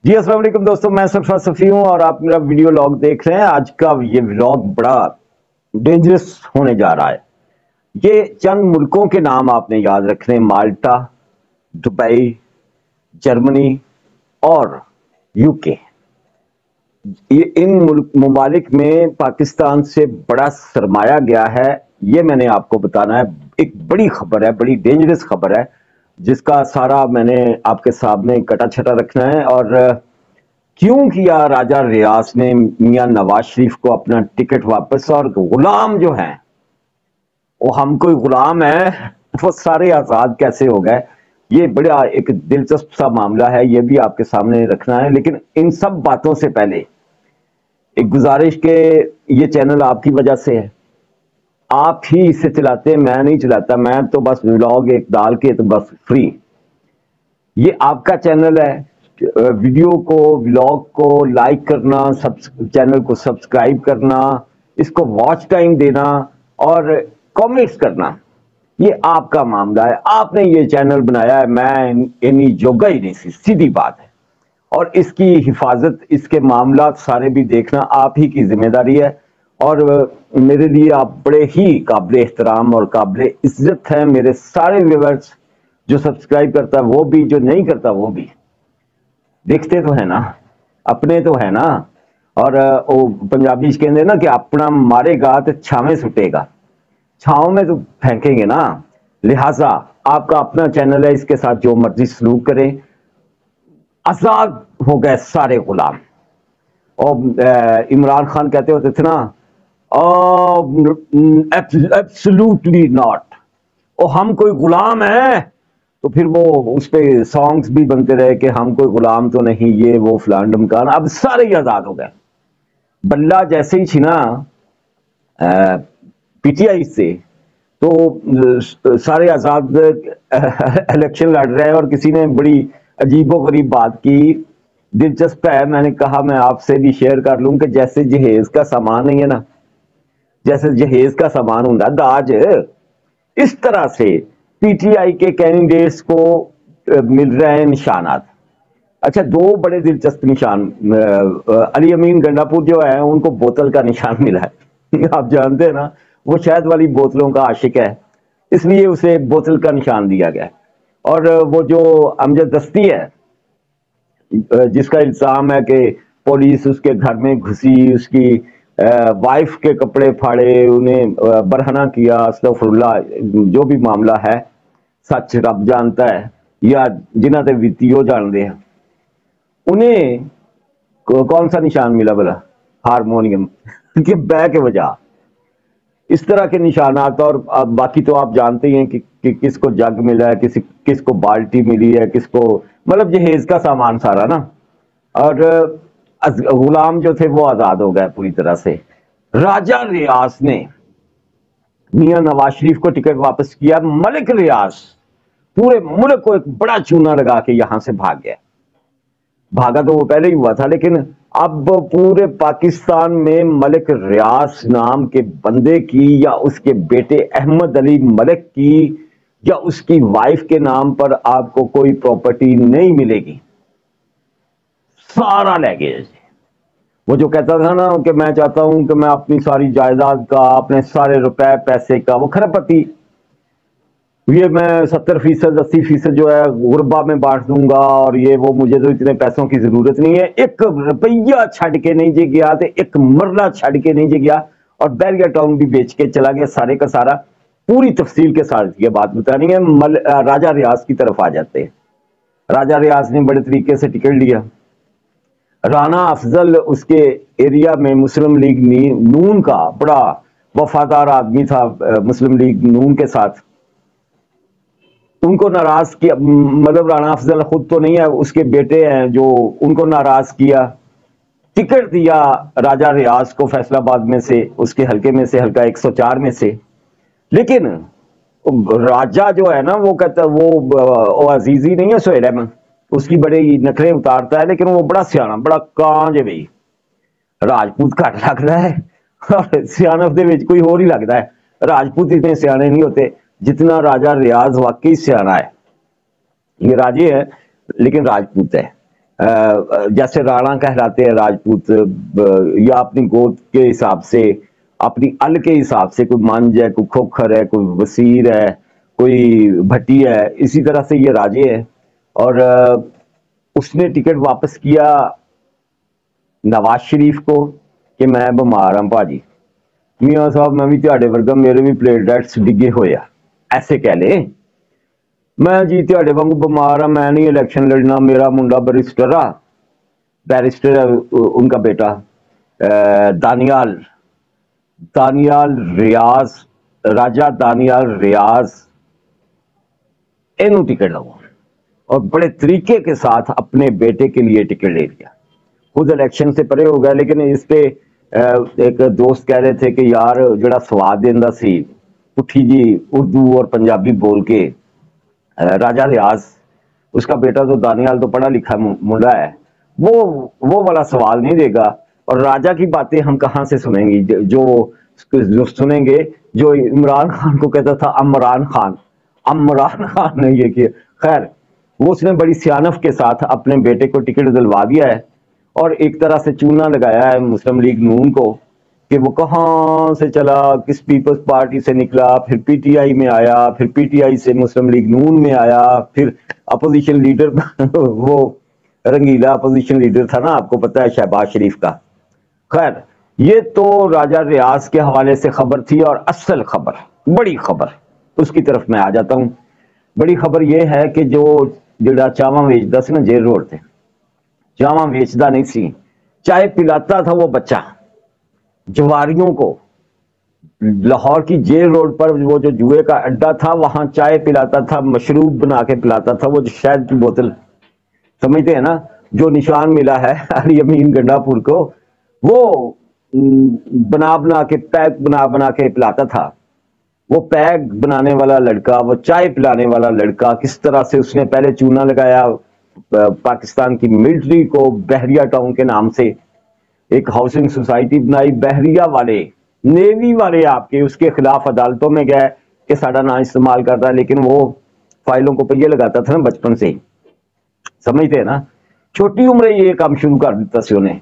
جی السلام علیکم دوستوں، میں سرفراز صفی ہوں اور آپ میرا ویڈیو لاگ دیکھ رہے ہیں۔ آج کا یہ ولاگ بڑا ڈینجرس ہونے جا رہا ہے۔ یہ چند ملکوں کے نام آپ نے یاد رکھنے: مالٹا، دبئی، جرمنی اور یو کے۔ ان ممالک میں پاکستان سے بڑا سرمایہ گیا ہے، یہ میں نے آپ کو بتانا ہے۔ ایک بڑی خبر ہے، بڑی ڈینجرس خبر ہے، جس کا سارا میں نے آپ کے سامنے کٹا چھٹا رکھنا ہے۔ اور کیوں کیا راجہ ریاض نے میاں نواز شریف کو اپنا ٹکٹ واپس، اور غلام جو ہیں وہ ہم کوئی غلام ہے وہ سارے آزاد کیسے ہو گئے، یہ بڑا ایک دلچسپ سا معاملہ ہے، یہ بھی آپ کے سامنے رکھنا ہے۔ لیکن ان سب باتوں سے پہلے ایک گزارش کہ یہ چینل آپ کی وجہ سے ہے، آپ ہی اسے چلاتے ہیں، میں نہیں چلاتا، میں تو بس ولاگ ایک ڈال کے تو بس فری۔ یہ آپ کا چینل ہے، ویڈیو کو، ولاگ کو لائک کرنا، چینل کو سبسکرائب کرنا، اس کو واچ ٹائم دینا اور کامنٹس کرنا، یہ آپ کا معاملہ ہے۔ آپ نے یہ چینل بنایا ہے، میں انی جوگا ہی نہیں سی، سیدھی بات ہے۔ اور اس کی حفاظت، اس کے معاملات سارے بھی دیکھنا آپ ہی کی ذمہ داری ہے۔ اور میرے لیے آپ بڑے ہی قابل احترام اور قابل عزت ہیں۔ میرے سارے ویورز، جو سبسکرائب کرتا ہے وہ بھی، جو نہیں کرتا وہ بھی، دیکھتے تو ہیں نا، اپنے تو ہے نا۔ اور وہ پنجابی کہتے ہیں نا کہ اپنا مارے گا تو چھاویں سٹے گا، چھاؤں میں تو پھینکیں گے نا۔ لہٰذا آپ کا اپنا چینل ہے، اس کے ساتھ جو مرضی سلوک کریں۔ آزاد ہو گئے سارے غلام۔ اور عمران خان کہتے ہوتے تھے نا، ایبسلوٹلی ناٹ، اور ہم کوئی غلام ہیں، تو پھر وہ اس پہ سانگز بھی بنتے رہے کہ ہم کوئی غلام تو نہیں، یہ وہ فلان ڈمکان۔ اب سارے ہی آزاد ہو گئے۔ بلہ جیسے ہی چھنا پی ٹی آئی سے، تو سارے آزاد الیکشن لڑ رہے ہیں۔ اور کسی نے بڑی عجیب و غریب بات کی، دلچسپ ہے، میں نے کہا میں آپ سے بھی شیئر کر لوں کہ جیسے جہیز کا سامان نہیں ہے نا، جیسے جہیز کا سامان ہوں داج، اس طرح سے پی ٹی آئی کے کینڈیڈیٹس کو مل رہے ہیں نشانات۔ اچھا، دو بڑے دلچسپ نشان، علی امین گنڈا پور جو ہے ان کو بوتل کا نشان ملا ہے، آپ جانتے ہیں نا، وہ شہد والی بوتلوں کا عاشق ہے، اس لیے اسے بوتل کا نشان دیا گیا۔ اور وہ جو امجد دستی ہے، جس کا الزام ہے کہ پولیس اس کے گھر میں گھسی، اس کی وائف کے کپڑے پھاڑے، انہیں برہنہ کیا، استغفر اللہ، جو بھی معاملہ ہے سچ رب جانتا ہے، یا جنہ تے ویتیو جان دے ہیں، انہیں کون سا نشان ملا بلا؟ ہارمونیم کے بے کے وجہ، اس طرح کے نشانات۔ اور باقی تو آپ جانتے ہی ہیں کہ کس کو جگ ملا ہے، کس کو بالٹی ملی ہے، کس کو، مطلب جہیز کا سامان سارا نا۔ اور غلام جو تھے وہ آزاد ہو گئے پوری طرح سے۔ راجہ ریاض نے میاں نواز شریف کو ٹکٹ واپس کیا۔ ملک ریاض پورے ملک کو ایک بڑا چونا لگا کے یہاں سے بھاگ گیا۔ بھاگا تو وہ پہلے ہی ہوا تھا، لیکن اب پورے پاکستان میں ملک ریاض نام کے بندے کی، یا اس کے بیٹے احمد علی ملک کی، یا اس کی وائف کے نام پر آپ کو کوئی پراپرٹی نہیں ملے گی، سارا لے گئے۔ وہ جو کہتا تھا نا کہ میں چاہتا ہوں کہ میں اپنی ساری جائیداد کا، اپنے سارے روپے پیسے کا، وہ کھرب پتی، یہ میں 70%، 80% جو ہے غربا میں بانٹ دوں گا، اور یہ وہ، مجھے تو اتنے پیسوں کی ضرورت نہیں ہے، ایک روپیہ چھڈ کے نہیں جی گیا، تو ایک مرلہ چھڈ کے نہیں جی گیا، اور بیریا ٹاؤن بھی بیچ کے چلا گیا، سارے کا سارا۔ پوری تفصیل کے ساتھ یہ بات بتانی ہے۔ راجہ ریاض کی طرف آ جاتے ہیں۔ راجہ ریاض نے بڑے طریقے سے ٹکٹ لیا۔ رانا افضل اس کے ایریا میں مسلم لیگ نون کا بڑا وفادار آدمی تھا، مسلم لیگ نون کے ساتھ۔ ان کو ناراض کیا، مطلب رانا افضل خود تو نہیں ہے، اس کے بیٹے ہیں جو ان کو ناراض کیا، ٹکٹ دیا راجہ ریاض کو فیصل آباد میں سے، اس کے حلقے میں سے، حلقہ 104 میں سے۔ لیکن راجہ جو ہے نا، وہ کہتا ہے وہ عزیزی نہیں ہے سہیل احمد، اس کی بڑے نخرے اتارتا ہے، لیکن وہ بڑا سیانا، بڑا کانج ہے بھائی، راجپوت گھٹ لگتا ہے، سیانت دے وچ کوئی اور ہی لگتا ہے۔ راجپوت اتنے سیانے نہیں ہوتے جتنا راجہ ریاض واقعی سیانا ہے۔ یہ راجے ہے لیکن راجپوت ہے۔ جیسے رانا کہلاتے ہیں راجپوت، یا اپنی گود کے حساب سے، اپنی ال کے حساب سے، کوئی منج ہے، کوئی کھوکھر ہے، کوئی وسیر ہے، کوئی بھٹی ہے، اسی طرح سے یہ راجے ہے۔ اور اس نے ٹکٹ واپس کیا نواز شریف کو کہ میں بیمار ہوں بھاجی، میاں صاحب میں بھی تہاڈے ورگا، میرے بھی پلیٹلیٹس ڈگے ہوئے آ، ایسے کہہ لیں میں جی تہاڈے وانگو بیمار ہاں، میں نہیں الیکشن لڑنا، میرا منڈا بیرسٹر ہے ان کا بیٹا دانیال ریاض، راجہ دانیال ریاض، اینو ٹکٹ لگا اور بڑے طریقے کے ساتھ اپنے بیٹے کے لیے ٹکٹ لے لیا، خود الیکشن سے پرے ہو گیا۔ لیکن اس پہ ایک دوست کہہ رہے تھے کہ یار جڑا سواد دیندہ سی پٹھی جی اردو اور پنجابی بول کے، راجہ ریاض اس کا بیٹا تو دانیال تو پڑھا لکھا منڈا ہے، وہ والا سوال نہیں دے گا۔ اور راجہ کی باتیں ہم کہاں سے سنیں گی، جو سنیں گے جو عمران خان کو کہتا تھا عمران خان نے یہ کیا۔ خیر وہ اس نے بڑی سیانف کے ساتھ اپنے بیٹے کو ٹکٹ دلوا دیا ہے، اور ایک طرح سے چونا لگایا ہے مسلم لیگ نون کو کہ وہ کہاں سے چلا، کس پیپلز پارٹی سے نکلا، پھر پی ٹی آئی میں آیا، پھر پی ٹی آئی سے مسلم لیگ نون میں آیا، پھر اپوزیشن لیڈر وہ رنگیلا اپوزیشن لیڈر تھا نا، آپ کو پتا ہے، شہباز شریف کا۔ خیر یہ تو راجہ ریاض کے حوالے سے خبر تھی، اور اصل خبر، بڑی خبر، اس کی طرف میں آ جاتا ہوں۔ بڑی خبر یہ ہے کہ جڑا چاواں ویچدا سی نا جیل روڈ تے، چاواں ویچدا نہیں سی، چائے پلاتا تھا وہ بچہ جواریوں کو۔ لاہور کی جیل روڈ پر وہ جو جوئے کا اڈا تھا، وہاں چائے پلاتا تھا، مشروب بنا کے پلاتا تھا، وہ جو شہد کی بوتل سمجھتے ہیں نا، جو نشان ملا ہے علی امین گنڈا پور کو، وہ بنا کے پیک بنا کے پلاتا تھا۔ وہ پیک بنانے والا لڑکا، وہ چائے پلانے والا لڑکا، کس طرح سے اس نے پہلے چونا لگایا پاکستان کی ملٹری کو، بحریہ ٹاؤن کے نام سے ایک ہاؤسنگ سوسائٹی بنائی، بحریہ والے، نیوی والے آپ کے اس کے خلاف عدالتوں میں گئے کہ ساڈا نام استعمال کرتا ہے، لیکن وہ فائلوں کو پہیے لگاتا تھا نا بچپن سے ہی، سمجھتے ہیں نا، چھوٹی عمرے یہ کام شروع کر دیتا سی انہیں،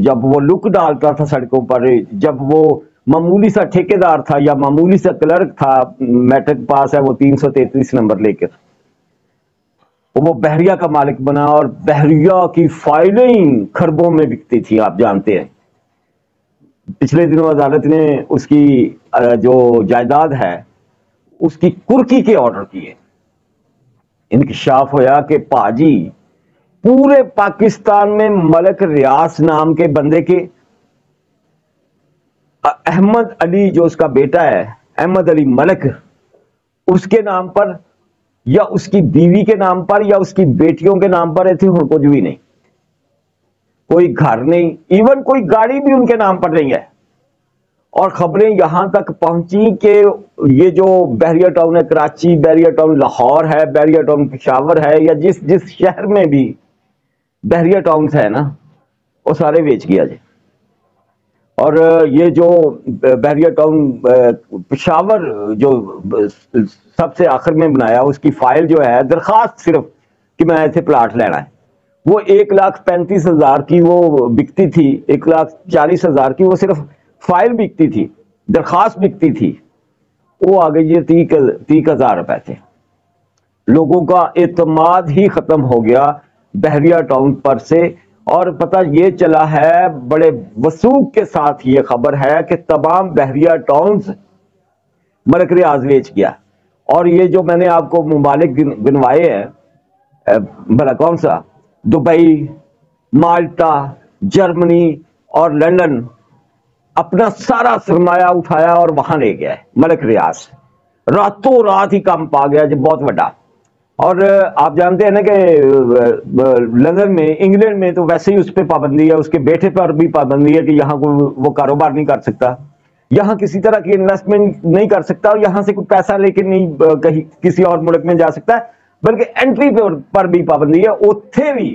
جب وہ لک ڈالتا تھا سڑکوں پر، جب وہ معمولی سا ٹھیکیدار تھا یا معمولی سا کلرک تھا، میٹرک پاس ہے وہ 333 نمبر لے کر، وہ بحریہ کا مالک بنا، اور بحریہ کی فائلیں خربوں میں بکتی تھی، آپ جانتے ہیں۔ پچھلے دنوں عدالت نے اس کی جو جائیداد ہے اس کی کرکی کے آرڈر کیے، انکشاف ہویا کہ پاجی پورے پاکستان میں ملک ریاض نام کے بندے کے، احمد علی جو اس کا بیٹا ہے، احمد علی ملک، اس کے نام پر یا اس کی بیوی کے نام پر یا اس کی بیٹیوں کے نام پر تھے، اور کچھ بھی نہیں، کوئی گھر نہیں، ایون کوئی گاڑی بھی ان کے نام پر نہیں ہے۔ اور خبریں یہاں تک پہنچی کہ یہ جو بحریہ ٹاؤن ہے کراچی، بحریہ ٹاؤن لاہور ہے، بحریہ ٹاؤن پشاور ہے، یا جس شہر میں بھی بحریہ ٹاؤنز ہے نا، وہ سارے بیچ گیا جائے۔ اور یہ جو بحریہ ٹاؤن پشاور جو سب سے آخر میں بنایا، اس کی فائل جو ہے، درخواست صرف کہ میں ایسے پلاٹ لینا ہے، وہ 1,35,000 کی وہ بکتی تھی، 1,40,000 کی وہ صرف فائل بکتی تھی، درخواست بکتی تھی، وہ آ گئی 30,000 روپے تھے۔ لوگوں کا اعتماد ہی ختم ہو گیا بحریہ ٹاؤن پر سے، اور پتہ یہ چلا ہے بڑے وثوق کے ساتھ یہ خبر ہے کہ تمام بحریہ ٹاؤنز ملک ریاض بیچ گیا۔ اور یہ جو میں نے آپ کو ممالک گنوائے ہیں، بھلا کون سا، دبئی، مالٹا، جرمنی اور لندن، اپنا سارا سرمایہ اٹھایا اور وہاں لے گیا ہے ملک ریاض، راتوں رات ہی کام پا گیا جو بہت بڑا۔ اور آپ جانتے ہیں نا کہ لندن میں، انگلینڈ میں تو ویسے ہی اس پہ پابندی ہے، اس کے بیٹے پر بھی پابندی ہے کہ یہاں کوئی وہ کاروبار نہیں کر سکتا، یہاں کسی طرح کی انویسٹمنٹ نہیں کر سکتا، اور یہاں سے کوئی پیسہ لے کے نہیں کہیں کسی اور ملک میں جا سکتا ہے، بلکہ انٹری پر بھی پابندی ہے۔ اتھے بھی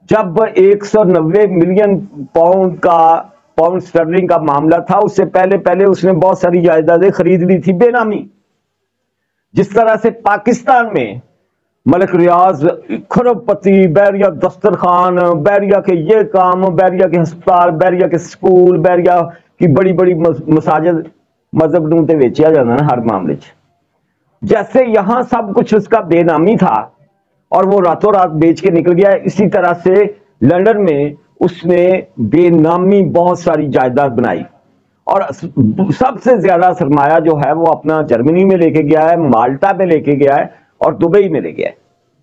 جب 190 ملین پاؤنڈ سٹرلنگ کا معاملہ تھا، اس سے پہلے اس نے بہت ساری جائیدادیں خرید لی تھی بے نامی۔ جس طرح سے پاکستان میں ملک ریاض کھرب پتی، بحریہ دسترخوان، بحریہ کے یہ کام، بحریہ کے ہسپتال، بحریہ کے سکول، بحریہ کی بڑی بڑی مساجد مذہب نوں تے ویچیا جانا نا ہر معاملے چ. جیسے یہاں سب کچھ اس کا بے نامی تھا اور وہ راتوں رات بیچ کے نکل گیا، اسی طرح سے لندن میں اس نے بے نامی بہت ساری جائیداد بنائی، اور سب سے زیادہ سرمایہ جو ہے وہ اپنا جرمنی میں لے کے گیا ہے، مالٹا میں لے کے گیا ہے اور دبئی میں لے گیا ہے.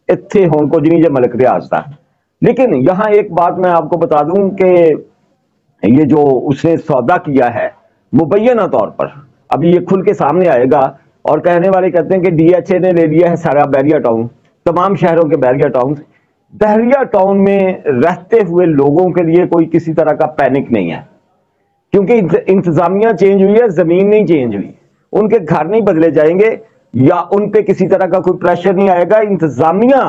اتنے ہون کو جنہیں جو ملک ریاض تھا. لیکن یہاں ایک بات میں آپ کو بتا دوں کہ یہ جو اس نے سودا کیا ہے مبینہ طور پر ابھی یہ کھل کے سامنے آئے گا، اور کہنے والے کہتے ہیں کہ ڈی ایچ اے نے لے لیا ہے سارا بحریہ ٹاؤن، تمام شہروں کے بحریہ ٹاؤن. بحریہ ٹاؤن میں رہتے ہوئے لوگوں کے لیے کوئی کسی طرح کا پینک نہیں ہے، کیونکہ انتظامیہ چینج ہوئی ہے، زمین نہیں چینج ہوئی. ان کے گھر نہیں بدلے جائیں گے یا ان پہ کسی طرح کا کوئی پریشر نہیں آئے گا. انتظامیہ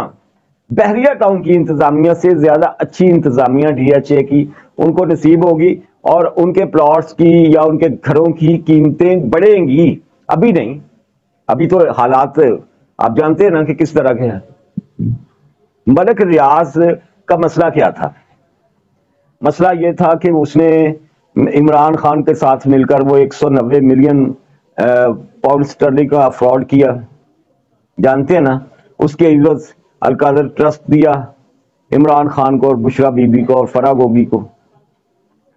بحریہ ٹاؤن کی انتظامیہ سے زیادہ اچھی انتظامیہ ڈی ایچ اے کی ان کو نصیب ہوگی، اور ان کے پلاٹس کی یا ان کے گھروں کی قیمتیں بڑھیں گی. ابھی نہیں، ابھی تو حالات آپ جانتے ہیں نا کہ کس طرح کے ہیں. ملک ریاض کا مسئلہ کیا تھا؟ مسئلہ یہ تھا کہ اس نے عمران خان کے ساتھ مل کر وہ 190 ملین پاؤنڈ سٹرلنگ کا فراڈ کیا، جانتے ہیں نا. اس کے عوض القادر ٹرسٹ دیا عمران خان کو اور بشرا بی بی کو اور فرا گوگی کو.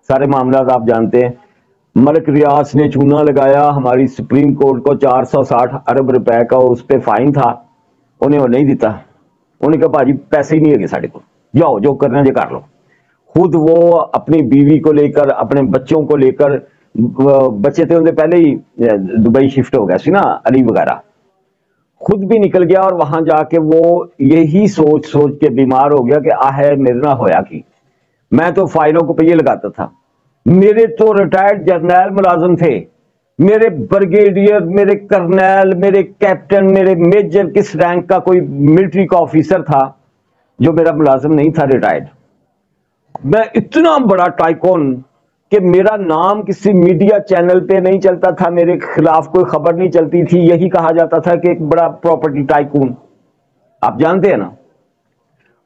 سارے معاملات آپ جانتے ہیں. ملک ریاض نے چونا لگایا ہماری سپریم کورٹ کو 460 ارب روپے کا اس پہ فائن تھا، انہیں وہ نہیں دیتا. انہوں نے کہا بھاجی پیسے ہی نہیں ہے ساڑھے کو، جاؤ جو کرنا جو کر لو. خود وہ اپنی بیوی کو لے کر، اپنے بچوں کو لے کر، بچے تھے انہیں پہلے ہی دبئی شفٹ ہو گیا سی نا، علی وغیرہ، خود بھی نکل گیا اور وہاں جا کے وہ یہی سوچ سوچ کے بیمار ہو گیا کہ آہے میرے نہ ہویا کی. میں تو فائلوں کو پہیے لگاتا تھا، میرے تو ریٹائرڈ جرنیل ملازم تھے، میرے بریگیڈیئر، میرے کرنیل، میرے کیپٹن، میرے میجر کس رینک کا کوئی ملٹری کا آفیسر تھا جو میرا ملازم نہیں تھا ریٹائرڈ. میں اتنا بڑا ٹائکون کہ میرا نام کسی میڈیا چینل پہ نہیں چلتا تھا، میرے خلاف کوئی خبر نہیں چلتی تھی، یہی کہا جاتا تھا کہ ایک بڑا پراپرٹی ٹائکون. آپ جانتے ہیں نا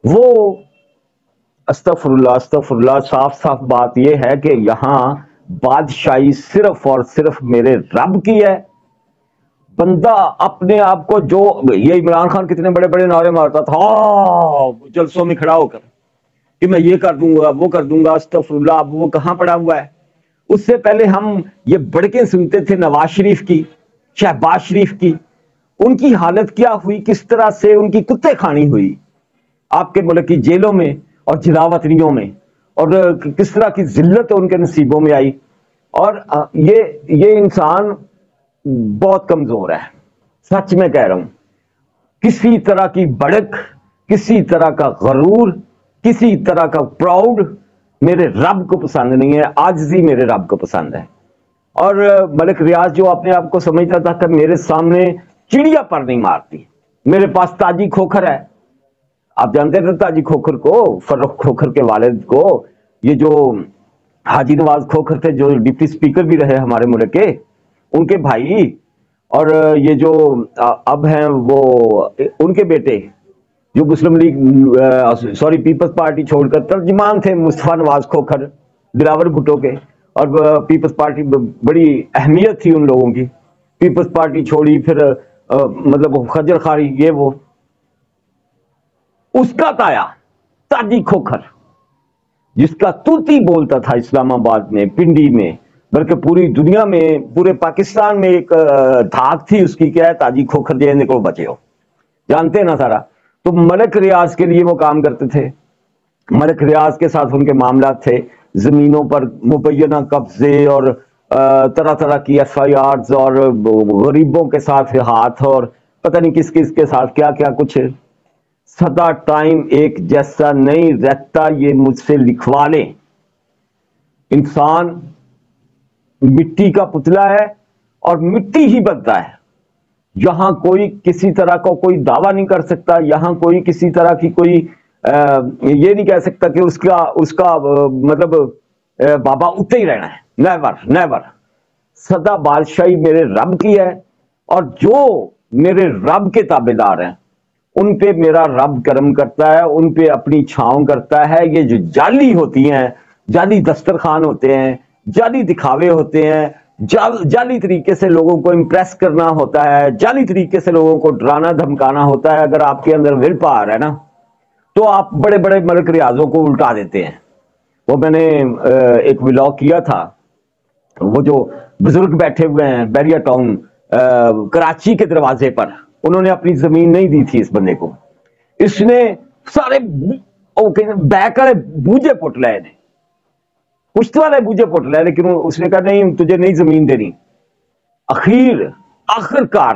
وہ استغفر اللہ. صاف صاف بات یہ ہے کہ یہاں بادشاہی صرف اور صرف میرے رب کی ہے. بندہ اپنے آپ کو جو، یہ عمران خان کتنے بڑے بڑے نعرے مارتا تھا جلسوں میں کھڑا ہو کر کہ میں یہ کر دوں گا وہ کر دوں گا. استغفر اللہ. اب وہ کہاں پڑا ہوا ہے؟ اس سے پہلے ہم یہ بڑکیں سنتے تھے نواز شریف کی، شہباز شریف کی. ان کی حالت کیا ہوئی، کس طرح سے ان کی کتے کھانی ہوئی آپ کے ملک کی جیلوں میں اور جلاوطنیوں میں، اور کس طرح کی ذلت ان کے نصیبوں میں آئی. اور یہ انسان بہت کمزور ہے، سچ میں کہہ رہا ہوں. کسی طرح کی بڑک، کسی طرح کا غرور، کسی طرح کا پراؤڈ میرے رب کو پسند نہیں ہے. عاجزی میرے رب کو پسند ہے. اور ملک ریاض جو اپنے آپ کو سمجھتا تھا کہ میرے سامنے چڑیا پر نہیں مارتی، میرے پاس تاجی کھوکھر ہے. آپ جانتے ہیں تاجی کھوکھر کو، فرخ کھوکھر کے والد کو، یہ جو حاجی نواز کھوکھر تھے جو ڈپٹی سپیکر بھی رہے ہمارے ملک کے، ان کے بھائی، اور یہ جو اب ہیں وہ ان کے بیٹے جو مسلم لیگ پیپلز پارٹی چھوڑ کر ترجمان تھے، مصطفیٰ نواز کھوکھر دلاور بھٹو کے. اور پیپلز پارٹی بڑی اہمیت تھی ان لوگوں کی. پیپلز پارٹی چھوڑی، پھر مطلب خجر خاری، یہ وہ اس کا تایا تاجی کھوکھر، جس کا توتی بولتا تھا اسلام آباد میں، پنڈی میں، بلکہ پوری دنیا میں، پورے پاکستان میں ایک دھاک تھی اس کی، کیا ہے تاجی کھوکھر جی نکلو بچے ہو، جانتے ہیں نا سارا. تو ملک ریاض کے لیے وہ کام کرتے تھے. ملک ریاض کے ساتھ ان کے معاملات تھے، زمینوں پر مبینہ قبضے اور طرح طرح کی ایف آئی آرز اور غریبوں کے ساتھ ہاتھ اور پتہ نہیں کس کس کے ساتھ کیا کیا کچھ. سدا ٹائم ایک جیسا نہیں رہتا، یہ مجھ سے لکھوا لیں. انسان مٹی کا پتلا ہے اور مٹی ہی بنتا ہے. یہاں کوئی کسی طرح کا کوئی دعویٰ نہیں کر سکتا، یہاں کوئی کسی طرح کی کوئی یہ نہیں کہہ سکتا کہ اس کا مطلب بابا اٹھتے ہی رہنا ہے. Never never. سدا بادشاہی میرے رب کی ہے، اور جو میرے رب کے تابع دار ہیں ان پہ میرا رب کرم کرتا ہے، ان پہ اپنی چھاؤں کرتا ہے. یہ جو جعلی ہوتی ہیں، جعلی دسترخوان ہوتے ہیں، جعلی دکھاوے ہوتے ہیں، جعلی طریقے سے لوگوں کو امپریس کرنا ہوتا ہے، جعلی طریقے سے لوگوں کو ڈرانا دھمکانا ہوتا ہے. اگر آپ کے اندر ول پاور ہے نا تو آپ بڑے بڑے ملک ریاضوں کو الٹا دیتے ہیں. وہ میں نے ایک ولاگ کیا تھا، وہ جو بزرگ بیٹھے ہوئے ہیں بیریا ٹاؤن کراچی کے دروازے پر، انہوں نے اپنی زمین نہیں دی تھی اس بندے کو. اس نے سارے بیک والے بوجھے پٹ لائے نے، پشت والے بوجھے پٹ لائے، لیکن اس نے کہا نہیں تجھے نہیں زمین دینی. آخر کار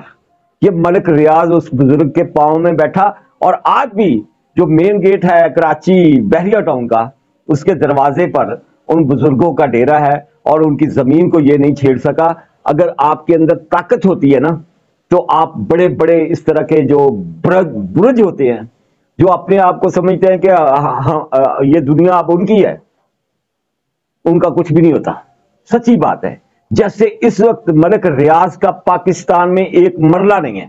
یہ ملک ریاض اس بزرگ کے پاؤں میں بیٹھا. اور آج بھی جو مین گیٹ ہے کراچی بحریہ ٹاؤن کا، اس کے دروازے پر ان بزرگوں کا ڈیرا ہے، اور ان کی زمین کو یہ نہیں چھیڑ سکا. اگر آپ کے اندر طاقت ہوتی ہے نا تو آپ بڑے بڑے اس طرح کے جو برج ہوتے ہیں، جو اپنے آپ کو سمجھتے ہیں کہ یہ دنیا اب ان کی ہے، ان کا کچھ بھی نہیں ہوتا. سچی بات ہے. جیسے اس وقت ملک ریاض کا پاکستان میں ایک مرلہ نہیں ہے،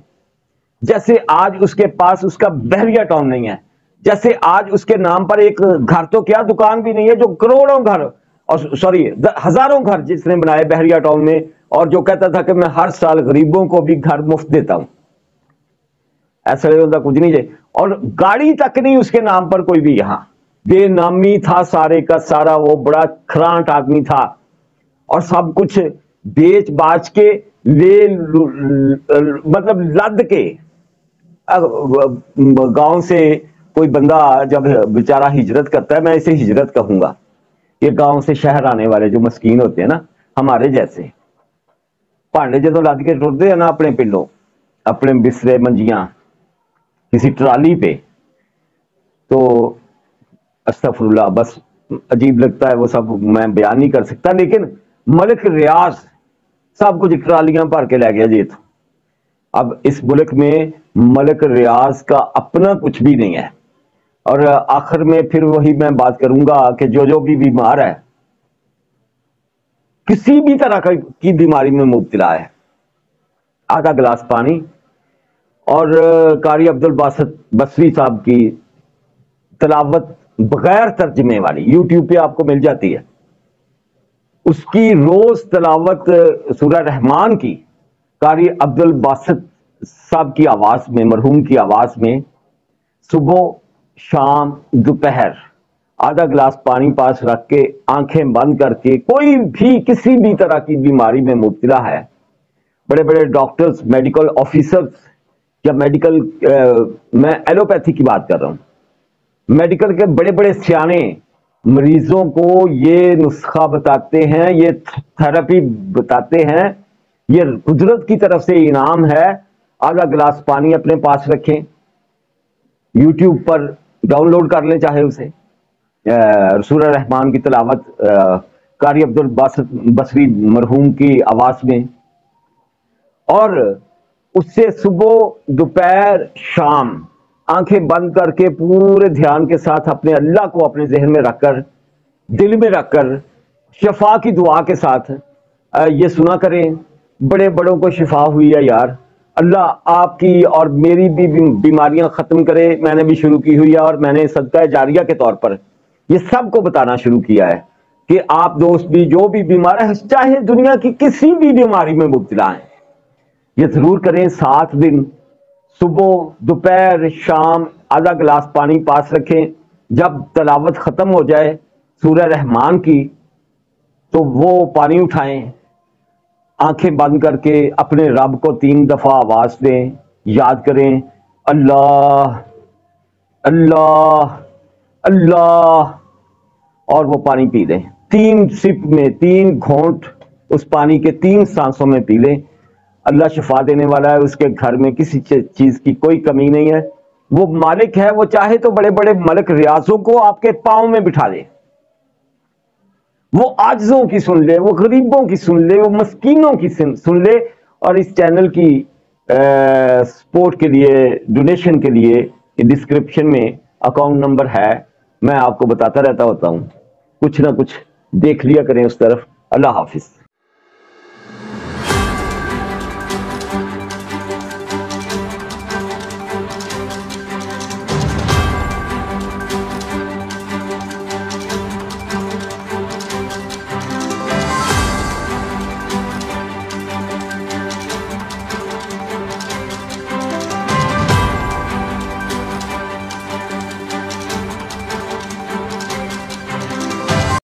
جیسے آج اس کے پاس اس کا بحریہ ٹاؤن نہیں ہے، جیسے آج اس کے نام پر ایک گھر تو کیا دکان بھی نہیں ہے جو کروڑوں گھر اور سوری ہزاروں گھر جس نے بنائے بحریہ ٹاؤن میں، اور جو کہتا تھا کہ میں ہر سال غریبوں کو بھی گھر مفت دیتا ہوں. ایسا ہوتا کچھ نہیں ہے. اور گاڑی تک نہیں اس کے نام پر کوئی بھی. یہاں بے نامی تھا سارے کا سارا. وہ بڑا کھرانٹ آدمی تھا، اور سب کچھ بیچ باچ کے مطلب لد کے گاؤں سے کوئی بندہ جب بیچارہ ہجرت کرتا ہے، میں اسے ہجرت کہوں گا، یہ گاؤں سے شہر آنے والے جو مسکین ہوتے ہیں نا ہمارے جیسے، پانڈے جدو لد کے ٹرتے ہیں نا اپنے پنڈوں، اپنے بسترے منجیاں کسی ٹرالی پہ، تو استغفر اللہ، بس عجیب لگتا ہے وہ سب، میں بیان نہیں کر سکتا. لیکن ملک ریاض سب کچھ ٹرالیاں بھر کے لے گیا جی. تو اب اس ملک میں ملک ریاض کا اپنا کچھ بھی نہیں ہے. اور آخر میں پھر وہی میں بات کروں گا کہ جو بھی بیمار ہے، کسی بھی طرح کی بیماری میں مبتلا ہے، آدھا گلاس پانی اور قاری عبد الباسط بصری صاحب کی تلاوت بغیر ترجمے والی یوٹیوب پہ آپ کو مل جاتی ہے. اس کی روز تلاوت سورہ رحمان کی قاری عبد الباسط صاحب کی آواز میں، مرحوم کی آواز میں، صبح شام دوپہر آدھا گلاس پانی پاس رکھ کے آنکھیں بند کر کے، کوئی بھی کسی بھی طرح کی بیماری میں مبتلا ہے، بڑے بڑے ڈاکٹرز، میڈیکل آفیسرز یا میڈیکل میں ایلوپیتھی کی بات کر رہا ہوں، میڈیکل کے بڑے بڑے سیانے مریضوں کو یہ نسخہ بتاتے ہیں، یہ تھراپی بتاتے ہیں، یہ قدرت کی طرف سے انعام ہے. آدھا گلاس پانی اپنے پاس رکھیں، یوٹیوب پر ڈاؤن لوڈ کر لیں چاہے اسے، سورہ رحمان کی تلاوت قاری عبد الباسط بصری مرحوم کی آواز میں، اور اس سے صبح دوپہر شام آنکھیں بند کر کے پورے دھیان کے ساتھ اپنے اللہ کو اپنے ذہن میں رکھ کر، دل میں رکھ کر، شفا کی دعا کے ساتھ یہ سنا کریں. بڑے بڑوں کو شفا ہوئی ہے یار، اللہ آپ کی اور میری بھی بیماریاں ختم کرے. میں نے بھی شروع کی ہوئی ہے، اور میں نے صدقہ جاریہ کے طور پر یہ سب کو بتانا شروع کیا ہے کہ آپ دوست بھی جو بھی بیمار ہے، چاہے دنیا کی کسی بھی بیماری میں مبتلا ہیں، یہ ضرور کریں. 7 دن صبح دوپہر شام آدھا گلاس پانی پاس رکھیں. جب تلاوت ختم ہو جائے سورہ رحمان کی تو وہ پانی اٹھائیں، آنکھیں بند کر کے اپنے رب کو 3 دفعہ آواز دیں، یاد کریں اللہ اللہ اللہ، اور وہ پانی پی لیں. 3 سپ میں 3 گھونٹ اس پانی کے 3 سانسوں میں پی لیں. اللہ شفا دینے والا ہے، اس کے گھر میں کسی چیز کی کوئی کمی نہیں ہے. وہ مالک ہے، وہ چاہے تو بڑے بڑے ملک ریاضوں کو آپ کے پاؤں میں بٹھا دے، وہ عاجزوں کی سن لے، وہ غریبوں کی سن لے، وہ مسکینوں کی سن لے. اور اس چینل کی سپورٹ کے لیے، ڈونیشن کے لیے ڈسکرپشن میں اکاؤنٹ نمبر ہے، میں آپ کو بتاتا رہتا ہوتا ہوں. کچھ نہ کچھ دیکھ لیا کریں اس طرف. اللہ حافظ.